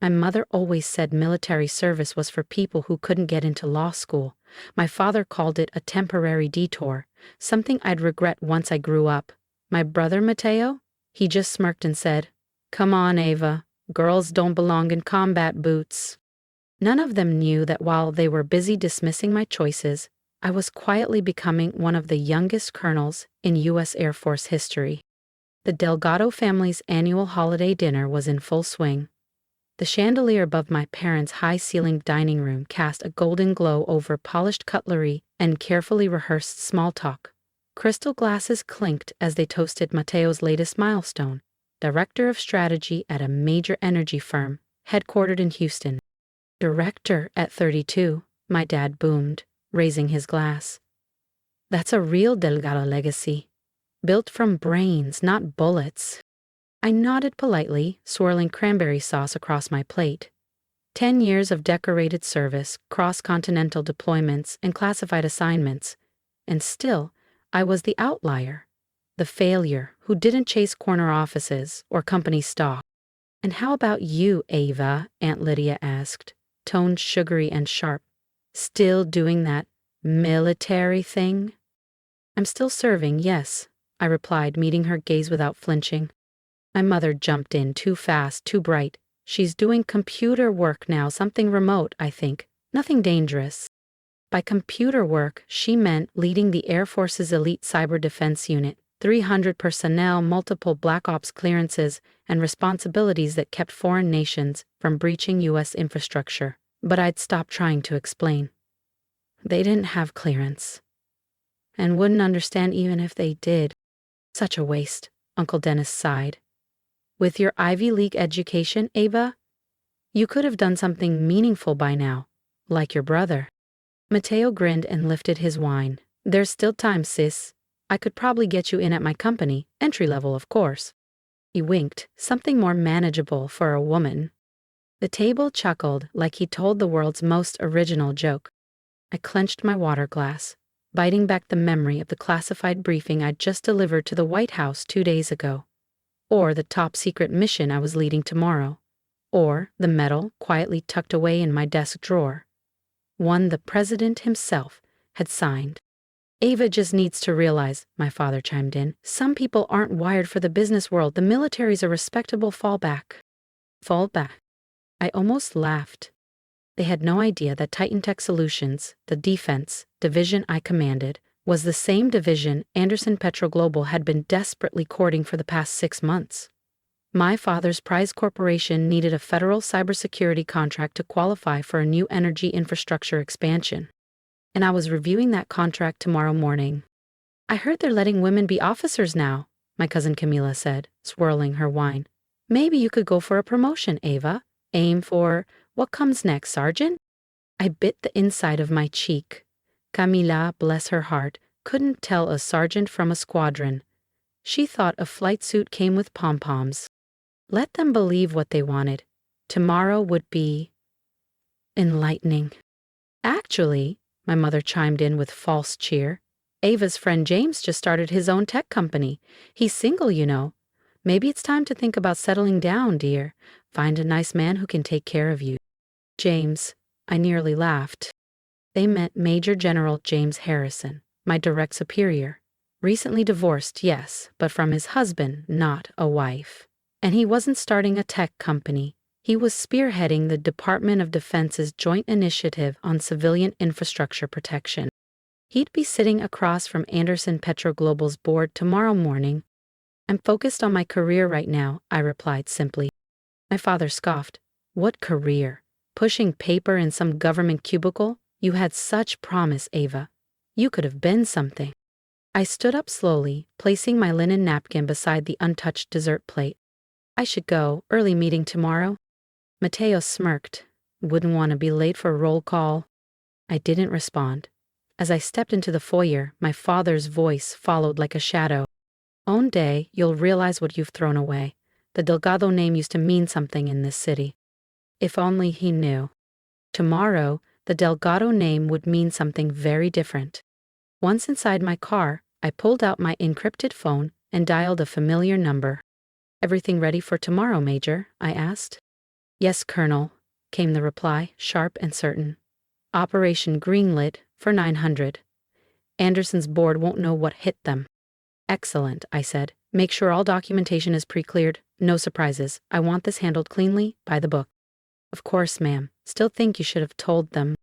My mother always said military service was for people who couldn't get into law school. My father called it a temporary detour, something I'd regret once I grew up. My brother Mateo? He just smirked and said, "Come on, Ava. Girls don't belong in combat boots." None of them knew that while they were busy dismissing my choices, I was quietly becoming one of the youngest colonels in U.S. Air Force history. The Delgado family's annual holiday dinner was in full swing. The chandelier above my parents' high-ceilinged dining room cast a golden glow over polished cutlery and carefully rehearsed small talk. Crystal glasses clinked as they toasted Mateo's latest milestone, director of strategy at a major energy firm, headquartered in Houston. Director at 32, my dad boomed, raising his glass. That's a real Delgado legacy. Built from brains, not bullets. I nodded politely, swirling cranberry sauce across my plate. 10 years of decorated service, cross-continental deployments, and classified assignments. And still, I was the outlier. The failure who didn't chase corner offices or company stock. "And how about you, Ava?" Aunt Lydia asked, tone sugary and sharp. "Still doing that military thing?" "I'm still serving, yes," I replied, meeting her gaze without flinching. My mother jumped in, too fast, too bright. "She's doing computer work now, something remote, I think. Nothing dangerous." By computer work, she meant leading the Air Force's elite cyber defense unit, 300 personnel, multiple Black Ops clearances, and responsibilities that kept foreign nations from breaching U.S. infrastructure. But I'd stopped trying to explain. They didn't have clearance. And wouldn't understand even if they did. Such a waste, Uncle Dennis sighed. With your Ivy League education, Ava, you could have done something meaningful by now, like your brother. Mateo grinned and lifted his wine. "There's still time, sis. I could probably get you in at my company, entry level, of course." He winked, something more manageable for a woman. The table chuckled like he told the world's most original joke. I clenched my water glass, biting back the memory of the classified briefing I'd just delivered to the White House 2 days ago. Or the top-secret mission I was leading tomorrow. Or the medal quietly tucked away in my desk drawer. One the president himself had signed. "Ava just needs to realize," my father chimed in, "some people aren't wired for the business world. The military's a respectable fallback." Fallback? I almost laughed. They had no idea that Titan Tech Solutions, the defense division I commanded, was the same division Anderson Petroglobal had been desperately courting for the past 6 months. My father's prize corporation needed a federal cybersecurity contract to qualify for a new energy infrastructure expansion. And I was reviewing that contract tomorrow morning. "I heard they're letting women be officers now," my cousin Camila said, swirling her wine. "Maybe you could go for a promotion, Ava. Aim for, what comes next, sergeant?" I bit the inside of my cheek. Camila, bless her heart, couldn't tell a sergeant from a squadron. She thought a flight suit came with pom-poms. Let them believe what they wanted. Tomorrow would be enlightening. "Actually," my mother chimed in with false cheer, "Ava's friend James just started his own tech company. He's single, you know. Maybe it's time to think about settling down, dear. Find a nice man who can take care of you." James, I nearly laughed. They meant Major General James Harrison, my direct superior. Recently divorced, yes, but from his husband, not a wife. And he wasn't starting a tech company. He was spearheading the Department of Defense's joint initiative on civilian infrastructure protection. He'd be sitting across from Anderson Petroglobal's board tomorrow morning. "I'm focused on my career right now," I replied simply. My father scoffed. "What career? Pushing paper in some government cubicle? You had such promise, Ava. You could have been something." I stood up slowly, placing my linen napkin beside the untouched dessert plate. "I should go. Early meeting tomorrow." Mateo smirked. "Wouldn't want to be late for roll call." I didn't respond. As I stepped into the foyer, my father's voice followed like a shadow. "One day, you'll realize what you've thrown away. The Delgado name used to mean something in this city." If only he knew. Tomorrow, the Delgado name would mean something very different. Once inside my car, I pulled out my encrypted phone and dialed a familiar number. "Everything ready for tomorrow, Major?" I asked. Yes, Colonel, came the reply, sharp and certain. Operation greenlit for 900. Anderson's board won't know what hit them. Excellent, I said. Make sure all documentation is pre-cleared. No surprises. I want this handled cleanly, by the book. Of course, ma'am. Still think you should have told them.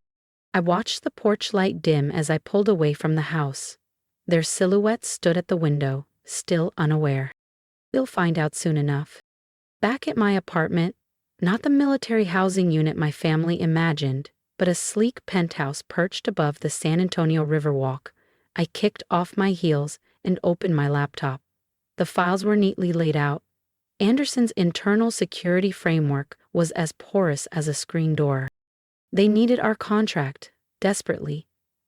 I watched the porch light dim as I pulled away from the house. Their silhouettes stood at the window, still unaware. They'll find out soon enough. Back at my apartment, not the military housing unit my family imagined, but a sleek penthouse perched above the San Antonio Riverwalk, I kicked off my heels and opened my laptop. The files were neatly laid out. Anderson's internal security framework was as porous as a screen door. They needed our contract, desperately,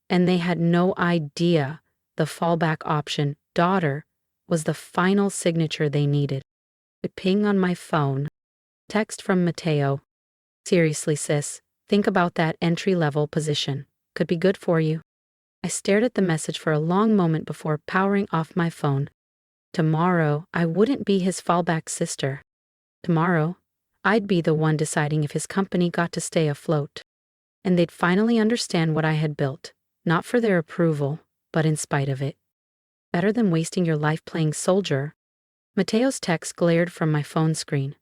and they had no idea the fallback option, daughter, was the final signature they needed. A ping on my phone. Text from Mateo. Seriously, sis, think about that entry-level position. Could be good for you. I stared at the message for a long moment before powering off my phone. Tomorrow, I wouldn't be his fallback sister. Tomorrow, I'd be the one deciding if his company got to stay afloat. And they'd finally understand what I had built, not for their approval, but in spite of it. Better than wasting your life playing soldier. Mateo's text glared from my phone screen.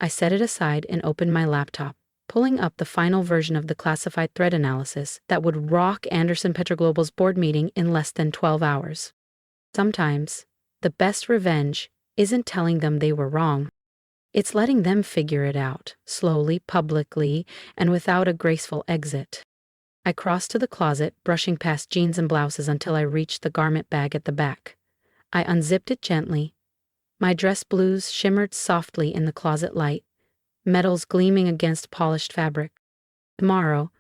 I set it aside and opened my laptop, pulling up the final version of the classified thread analysis that would rock Anderson Petroglobal's board meeting in less than 12 hours. Sometimes, the best revenge isn't telling them they were wrong. It's letting them figure it out, slowly, publicly, and without a graceful exit. I crossed to the closet, brushing past jeans and blouses until I reached the garment bag at the back. I unzipped it gently. My dress blues shimmered softly in the closet light, metals gleaming against polished fabric. Tomorrow,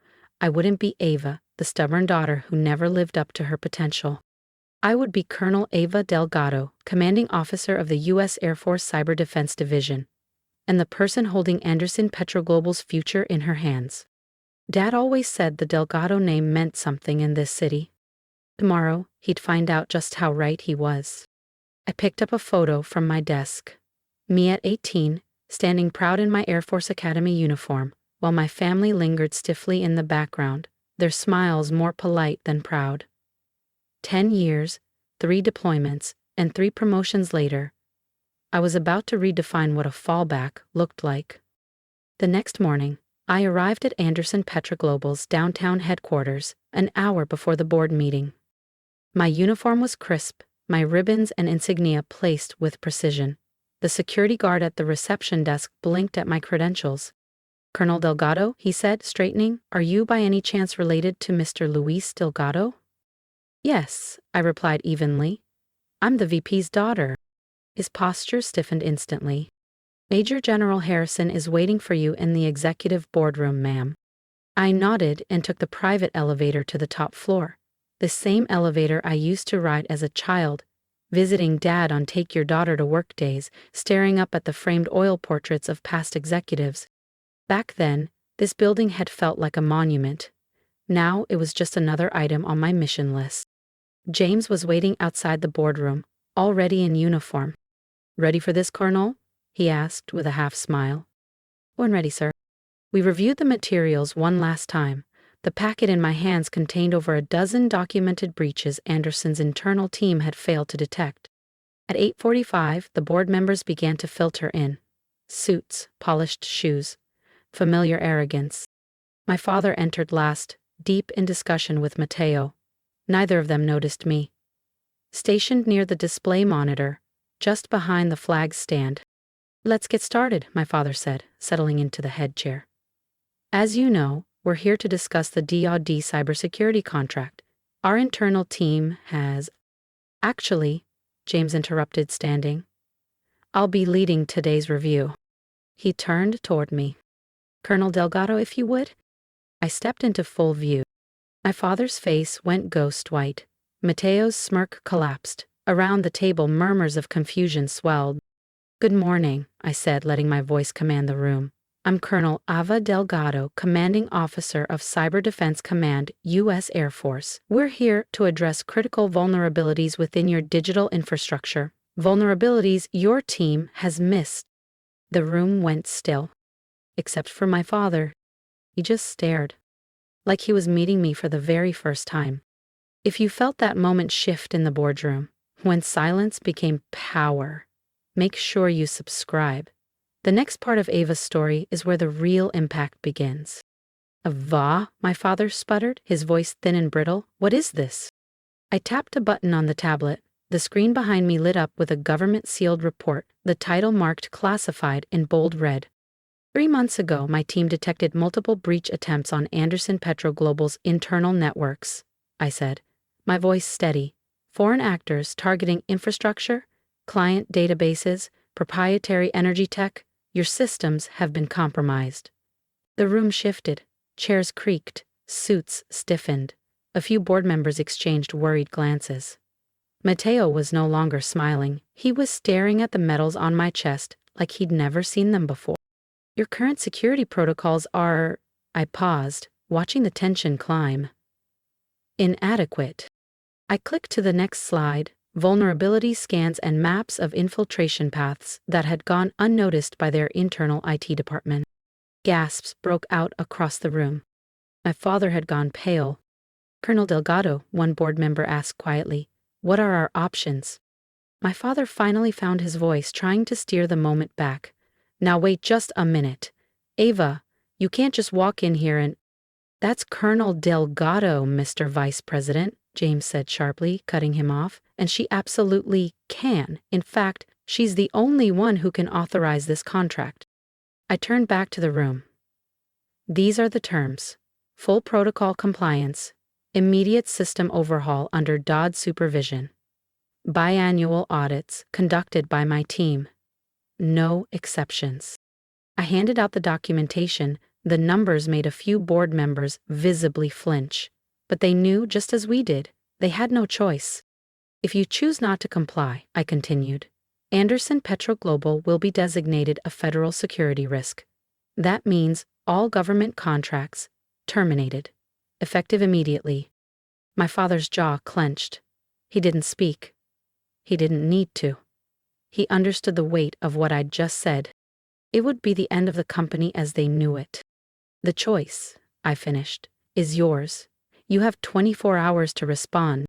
I wouldn't be Ava, the stubborn daughter who never lived up to her potential. I would be Colonel Ava Delgado, commanding officer of the U.S. Air Force Cyber Defense Division, and the person holding Anderson Petroglobal's future in her hands. Dad always said the Delgado name meant something in this city. Tomorrow, he'd find out just how right he was. I picked up a photo from my desk. Me at 18, standing proud in my Air Force Academy uniform, while my family lingered stiffly in the background, their smiles more polite than proud. 10 years, 3 deployments, and 3 promotions later, I was about to redefine what a fallback looked like. The next morning, I arrived at Anderson Petroglobal's downtown headquarters an hour before the board meeting. My uniform was crisp, my ribbons and insignia placed with precision. The security guard at the reception desk blinked at my credentials. "Colonel Delgado," he said, straightening, "are you by any chance related to Mr. Luis Delgado?" "Yes," I replied evenly. "I'm the VP's daughter." His posture stiffened instantly. "Major General Harrison is waiting for you in the executive boardroom, ma'am." I nodded and took the private elevator to the top floor, the same elevator I used to ride as a child, visiting Dad on Take Your Daughter to Work days, staring up at the framed oil portraits of past executives. Back then, this building had felt like a monument. Now it was just another item on my mission list. James was waiting outside the boardroom, already in uniform. "Ready for this, Colonel?" he asked with a half smile. "When ready, sir." We reviewed the materials one last time. The packet in my hands contained over a dozen documented breaches Anderson's internal team had failed to detect. At 8:45, the board members began to filter in. Suits, polished shoes, familiar arrogance. My father entered last, deep in discussion with Mateo. Neither of them noticed me. Stationed near the display monitor, just behind the flag stand. "Let's get started," my father said, settling into the head chair. "As you know, we're here to discuss the DoD cybersecurity contract. Our internal team has—" "Actually," James interrupted, standing, "I'll be leading today's review." He turned toward me. "Colonel Delgado, if you would." I stepped into full view. My father's face went ghost white. Mateo's smirk collapsed. Around the table, murmurs of confusion swelled. "Good morning," I said, letting my voice command the room. "I'm Colonel Ava Delgado, Commanding Officer of Cyber Defense Command, U.S. Air Force. We're here to address critical vulnerabilities within your digital infrastructure. Vulnerabilities your team has missed." The room went still. except for my father. He just stared, like he was meeting me for the very first time. If you felt that moment shift in the boardroom, when silence became power, make sure you subscribe. The next part of Ava's story is where the real impact begins. "Va?" my father sputtered, his voice thin and brittle. "What is this?" I tapped a button on the tablet. The screen behind me lit up with a government-sealed report, the title marked classified in bold red. 3 months ago, my team detected multiple breach attempts on Anderson Petro Global's internal networks, I said, my voice steady. Foreign actors targeting infrastructure, client databases, proprietary energy tech. Your systems have been compromised. The room shifted. Chairs creaked. Suits stiffened. A few board members exchanged worried glances. Mateo was no longer smiling. He was staring at the medals on my chest like he'd never seen them before. "Your current security protocols are," I paused, watching the tension climb, "inadequate." I clicked to the next slide, vulnerability scans and maps of infiltration paths that had gone unnoticed by their internal IT department. Gasps broke out across the room. My father had gone pale. "Colonel Delgado," one board member asked quietly, "what are our options?" My father finally found his voice, trying to steer the moment back. "Now wait just a minute. Ava, you can't just walk in here and—" "That's Colonel Delgado, Mr. Vice President," James said sharply, cutting him off, "and she absolutely can. In fact, she's the only one who can authorize this contract." I turned back to the room. "These are the terms. Full protocol compliance. Immediate system overhaul under DOD supervision. Biannual audits conducted by my team. No exceptions." I handed out the documentation. The numbers made a few board members visibly flinch. But they knew, just as we did, they had no choice. "If you choose not to comply," I continued, "Anderson Petro Global will be designated a federal security risk. That means all government contracts terminated, effective immediately." My father's jaw clenched. He didn't speak. He didn't need to. He understood the weight of what I'd just said. It would be the end of the company as they knew it. "The choice," I finished, "is yours. You have 24 hours to respond."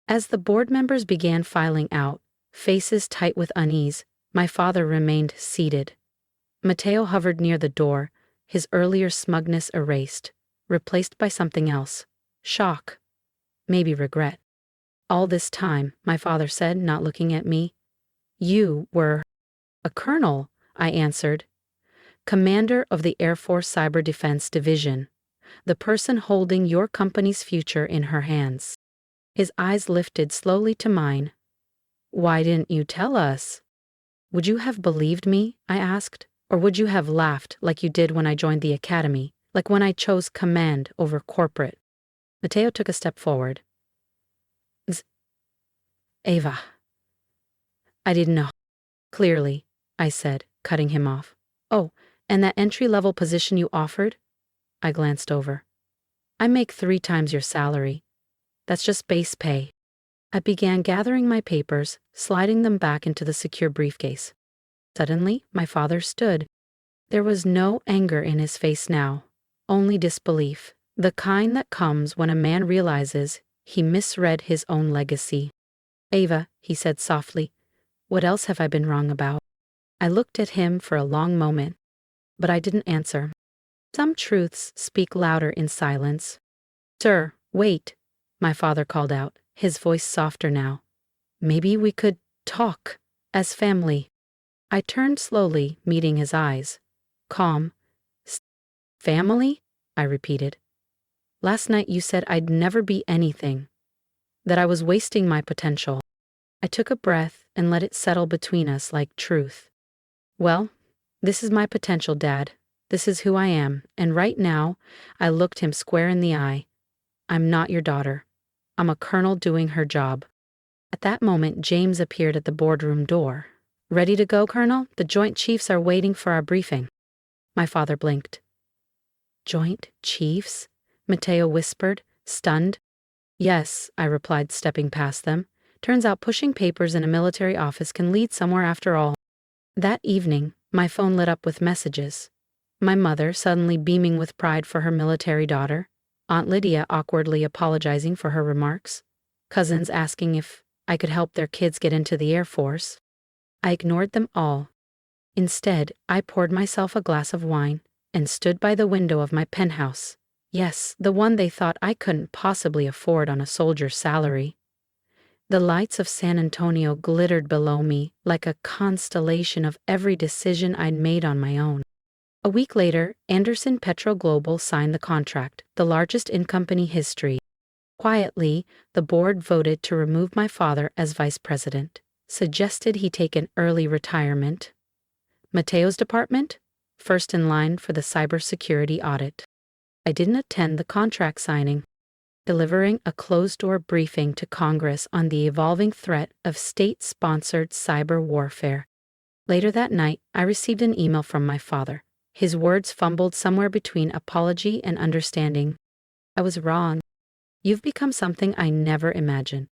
As the board members began filing out, faces tight with unease, my father remained seated. Mateo hovered near the door, his earlier smugness erased, replaced by something else. Shock. Maybe regret. "All this time," my father said, not looking at me. "You were—" "A colonel," I answered. "Commander of the Air Force Cyber Defense Division. The person holding your company's future in her hands." His eyes lifted slowly to mine. "Why didn't you tell us?" "Would you have believed me?" I asked. "Or would you have laughed like you did when I joined the academy, like when I chose command over corporate?" Mateo took a step forward. "Ava, I didn't know." "Clearly," I said, cutting him off. "Oh, and that entry-level position you offered?" I glanced over. "I make 3 times your salary. That's just base pay." I began gathering my papers, sliding them back into the secure briefcase. Suddenly, my father stood. There was no anger in his face now, only disbelief, the kind that comes when a man realizes he misread his own legacy. "Ava," he said softly, "what else have I been wrong about?" I looked at him for a long moment, but I didn't answer. Some truths speak louder in silence. "Sir, wait," my father called out, his voice softer now. "Maybe we could talk as family." I turned slowly, meeting his eyes. Calm. "Family?" I repeated. "Last night you said I'd never be anything, that I was wasting my potential." I took a breath and let it settle between us like truth. "Well, this is my potential, Dad. This is who I am, and right now," I looked him square in the eye, "I'm not your daughter. I'm a colonel doing her job." At that moment, James appeared at the boardroom door. "Ready to go, Colonel? The Joint Chiefs are waiting for our briefing." My father blinked. "Joint Chiefs?" Mateo whispered, stunned. "Yes," I replied, stepping past them. "Turns out pushing papers in a military office can lead somewhere after all." That evening, my phone lit up with messages. My mother suddenly beaming with pride for her military daughter, Aunt Lydia awkwardly apologizing for her remarks, cousins asking if I could help their kids get into the Air Force. I ignored them all. Instead, I poured myself a glass of wine and stood by the window of my penthouse. Yes, the one they thought I couldn't possibly afford on a soldier's salary. The lights of San Antonio glittered below me like a constellation of every decision I'd made on my own. A week later, Anderson Petro Global signed the contract, the largest in company history. Quietly, the board voted to remove my father as vice president, suggested he take an early retirement. Mateo's department? First in line for the cybersecurity audit. I didn't attend the contract signing, delivering a closed-door briefing to Congress on the evolving threat of state-sponsored cyber warfare. Later that night, I received an email from my father. His words fumbled somewhere between apology and understanding. I was wrong. You've become something I never imagined.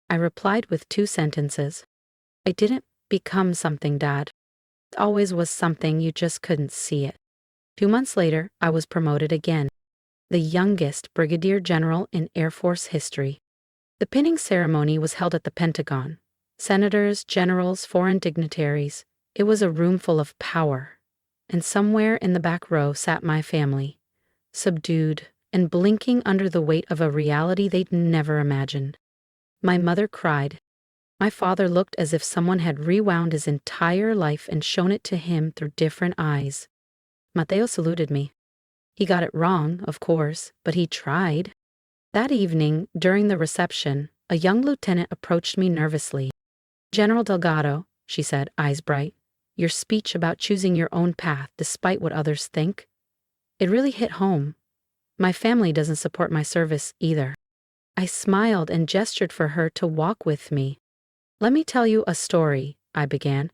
I replied with 2 sentences. I didn't become something, Dad. It always was something, you just couldn't see it. 2 months later, I was promoted again. The youngest brigadier general in Air Force history. The pinning ceremony was held at the Pentagon. Senators, generals, foreign dignitaries. It was a room full of power. And somewhere in the back row sat my family, subdued and blinking under the weight of a reality they'd never imagined. My mother cried. My father looked as if someone had rewound his entire life and shown it to him through different eyes. Mateo saluted me. He got it wrong, of course, but he tried. That evening, during the reception, a young lieutenant approached me nervously. General Delgado, she said, eyes bright. Your speech about choosing your own path despite what others think, it really hit home. My family doesn't support my service either. I smiled and gestured for her to walk with me. Let me tell you a story, I began.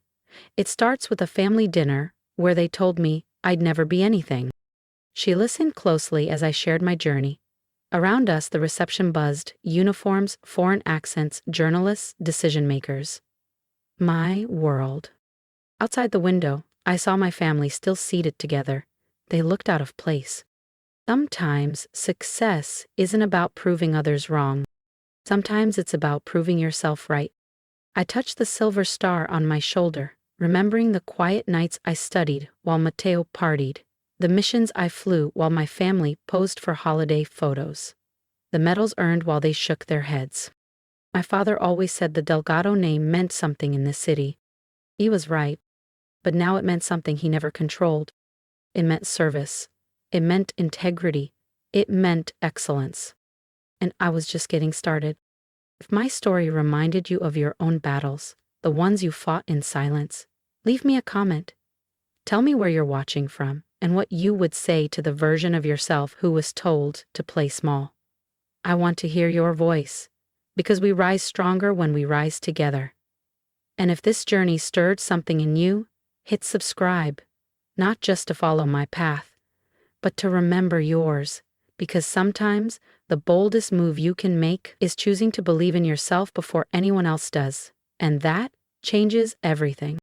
It starts with a family dinner where they told me I'd never be anything. She listened closely as I shared my journey. Around us, the reception buzzed, uniforms, foreign accents, journalists, decision-makers. My world. Outside the window, I saw my family still seated together. They looked out of place. Sometimes success isn't about proving others wrong. Sometimes it's about proving yourself right. I touched the silver star on my shoulder, remembering the quiet nights I studied while Mateo partied, the missions I flew while my family posed for holiday photos, the medals earned while they shook their heads. My father always said the Delgado name meant something in this city. He was right. But now it meant something he never controlled. It meant service. It meant integrity. It meant excellence. And I was just getting started. If my story reminded you of your own battles, the ones you fought in silence, leave me a comment. Tell me where you're watching from and what you would say to the version of yourself who was told to play small. I want to hear your voice, because we rise stronger when we rise together. And if this journey stirred something in you, hit subscribe, not just to follow my path, but to remember yours, because sometimes the boldest move you can make is choosing to believe in yourself before anyone else does, and that changes everything.